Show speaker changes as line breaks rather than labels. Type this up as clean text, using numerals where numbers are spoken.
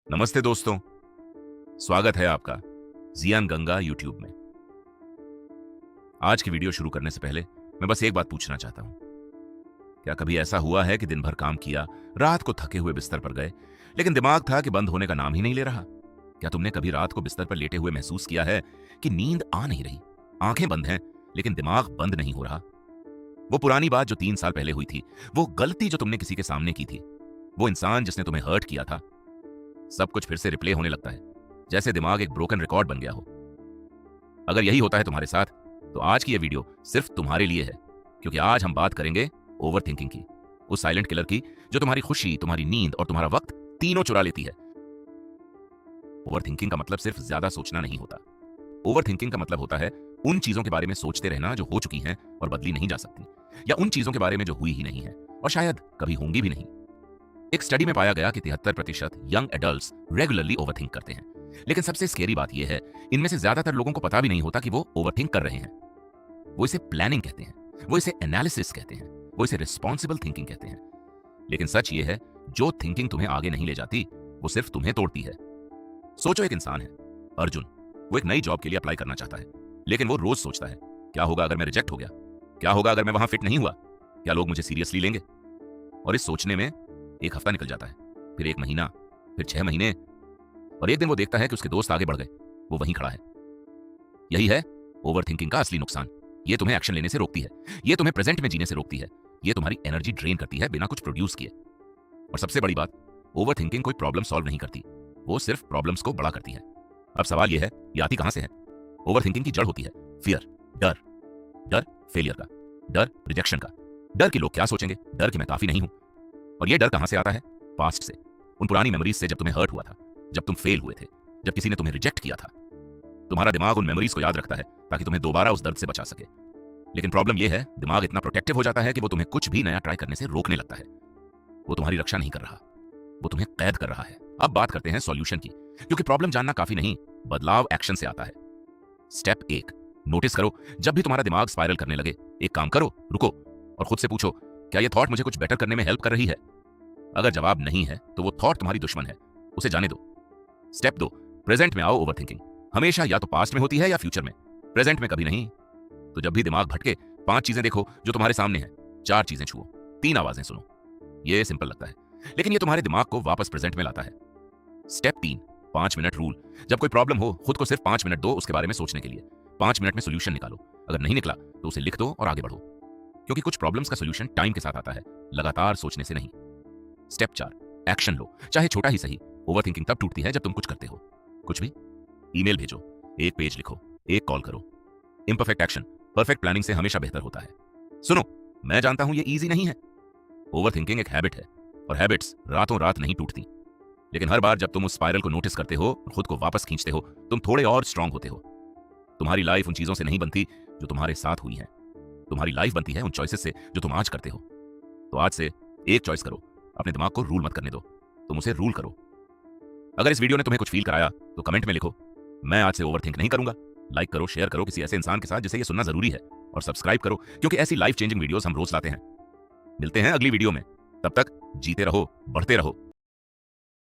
नमस्ते दोस्तों, स्वागत है आपका जियान गंगा यूट्यूब में। आज की वीडियो शुरू करने से पहले मैं बस एक बात पूछना चाहता हूं। क्या कभी ऐसा हुआ है कि दिन भर काम किया, रात को थके हुए बिस्तर पर गए, लेकिन दिमाग था कि बंद होने का नाम ही नहीं ले रहा? क्या तुमने कभी रात को बिस्तर पर लेटे हुए महसूस किया है कि नींद आ नहीं रही, आंखें बंद हैं लेकिन दिमाग बंद नहीं हो रहा? वो पुरानी बात जो 3 साल पहले हुई थी, वो गलती जो तुमने किसी के सामने की थी, वो इंसान जिसने तुम्हें हर्ट किया था, सब कुछ फिर से रिप्ले होने लगता है, जैसे दिमाग एक ब्रोकन रिकॉर्ड बन गया हो। अगर यही होता है तुम्हारे साथ, तो आज की यह वीडियो सिर्फ तुम्हारे लिए है, क्योंकि आज हम बात करेंगे ओवर थिंकिंग की, उस साइलेंट किलर की जो तुम्हारी खुशी, तुम्हारी नींद और तुम्हारा वक्त तीनों चुरा लेती है। ओवर थिंकिंग का मतलब सिर्फ ज्यादा सोचना नहीं होता। ओवर थिंकिंग का मतलब होता है उन चीजों के बारे में सोचते रहना जो हो चुकी हैं और बदली नहीं जा सकती, या उन चीजों के बारे में जो हुई ही नहीं है और शायद कभी होंगी भी नहीं। एक स्टडी में पाया गया कि 73% यंग एडल्ट्स रेगुलरली ओवरथिंक करते हैं, लेकिन सबसे स्केरी बात यह है, इनमें से ज्यादातर लोगों को पता भी नहीं होता कि वो ओवरथिंक कर रहे हैं। वो इसे प्लानिंग कहते हैं, वो इसे एनालिसिस कहते हैं, वो इसे रिस्पॉन्सिबल थिंकिंग कहते हैं। लेकिन सच ये है, जो थिंकिंग तुम्हें आगे नहीं ले जाती, वो सिर्फ तुम्हें तोड़ती है। सोचो, एक इंसान है अर्जुन। वो एक नई जॉब के लिए अप्लाई करना चाहता है, लेकिन वो रोज सोचता है, क्या होगा अगर मैं रिजेक्ट हो गया? क्या होगा अगर मैं वहां फिट नहीं हुआ? क्या लोग मुझे सीरियसली लेंगे? और इस सोचने में एक हफ्ता निकल जाता है, फिर 1 महीना, फिर 6 महीने, और एक दिन वो देखता है कि उसके दोस्त आगे बढ़ गए, वो वहीं खड़ा है। यही है ओवरथिंकिंग का असली नुकसान। ये तुम्हें एक्शन लेने से रोकती है, ये तुम्हें प्रेजेंट में जीने से रोकती है, ये तुम्हारी एनर्जी ड्रेन करती है बिना कुछ प्रोड्यूस किए। और सबसे बड़ी बात, ओवरथिंकिंग कोई प्रॉब्लम सॉल्व नहीं करती, वो सिर्फ प्रॉब्लम्स को बड़ा करती है। अब सवाल यह है, ये आती कहां से है? ओवरथिंकिंग की जड़ होती है फियर, डर। डर फेलियर का, डर रिजेक्शन का, डर कि लोग क्या सोचेंगे, डर कि मैं काफी नहीं हूं। और ये डर कहां से आता है? पास्ट से, उन पुरानी मेमोरीज से, जब तुम्हें हर्ट हुआ था, जब तुम फेल हुए थे, जब किसी ने तुम्हें रिजेक्ट किया था। तुम्हारा दिमाग उन मेमोरीज को याद रखता है ताकि तुम्हें दोबारा उस दर्द से बचा सके। लेकिन प्रॉब्लम यह है, दिमाग इतना प्रोटेक्टिव हो जाता है कि वो तुम्हें कुछ भी नया ट्राई करने से रोकने लगता है। वो तुम्हारी रक्षा नहीं कर रहा, वो तुम्हें कैद कर रहा है। अब बात करते हैं सॉल्यूशन की, क्योंकि प्रॉब्लम जानना काफी नहीं, बदलाव एक्शन से आता है। स्टेप 1, नोटिस करो जब भी तुम्हारा दिमाग स्पाइरल करने लगे, एक काम करो, रुको और खुद से पूछो, क्या यह थॉट मुझे कुछ बेटर करने में हेल्प कर रही है? अगर जवाब नहीं है, तो वो थॉट तुम्हारी दुश्मन है, उसे जाने दो। स्टेप 2, प्रेजेंट में आओ। ओवरथिंकिंग हमेशा या तो पास्ट में होती है या फ्यूचर में, प्रेजेंट में कभी नहीं। तो जब भी दिमाग भटके, 5 चीजें देखो जो तुम्हारे सामने हैं, 4 चीजें छुओ, 3 आवाजें सुनो। ये सिंपल लगता है, लेकिन ये तुम्हारे दिमाग को वापस प्रेजेंट में लाता है। Step 3, 5 minute rule. जब कोई प्रॉब्लम हो, खुद को सिर्फ 5 मिनट दो उसके बारे में सोचने के लिए। 5 मिनट में सोल्यूशन निकालो। अगर नहीं निकला तो उसे लिख दो और आगे बढ़ो, क्योंकि कुछ प्रॉब्लम्स का सोल्यूशन टाइम के साथ आता है, लगातार सोचने से नहीं। स्टेप 4, एक्शन लो, चाहे छोटा ही सही। ओवरथिंकिंग तब टूटती है जब तुम कुछ करते हो, कुछ भी। ईमेल भेजो, एक पेज लिखो, एक कॉल करो। इम्परफेक्ट एक्शन परफेक्ट प्लानिंग से हमेशा बेहतर होता है। सुनो, मैं जानता हूं ये इजी नहीं है। ओवरथिंकिंग एक हैबिट है, और हैबिट्स रातों रात नहीं टूटती। लेकिन हर बार जब तुम उस स्पाइरल को नोटिस करते हो और खुद को वापस खींचते हो, तुम थोड़े और स्ट्रांग होते हो। तुम्हारी लाइफ उन चीजों से नहीं बनती जो तुम्हारे साथ हुई हैं। तुम्हारी लाइफ बनती है उन चॉइसेस से जो तुम आज करते हो। तो आज से एक चॉइस करो, अपने दिमाग को रूल मत करने दो, तुम उसे रूल करो। अगर इस वीडियो ने तुम्हें कुछ फील कराया तो कमेंट में लिखो, मैं आज से ओवरथिंक नहीं करूंगा। लाइक करो, शेयर करो किसी ऐसे इंसान के साथ जिसे ये सुनना जरूरी है, और सब्सक्राइब करो, क्योंकि ऐसी लाइफ चेंजिंग वीडियोस हम रोज लाते हैं। मिलते हैं अगली वीडियो में, तब तक जीते रहो, बढ़ते रहो।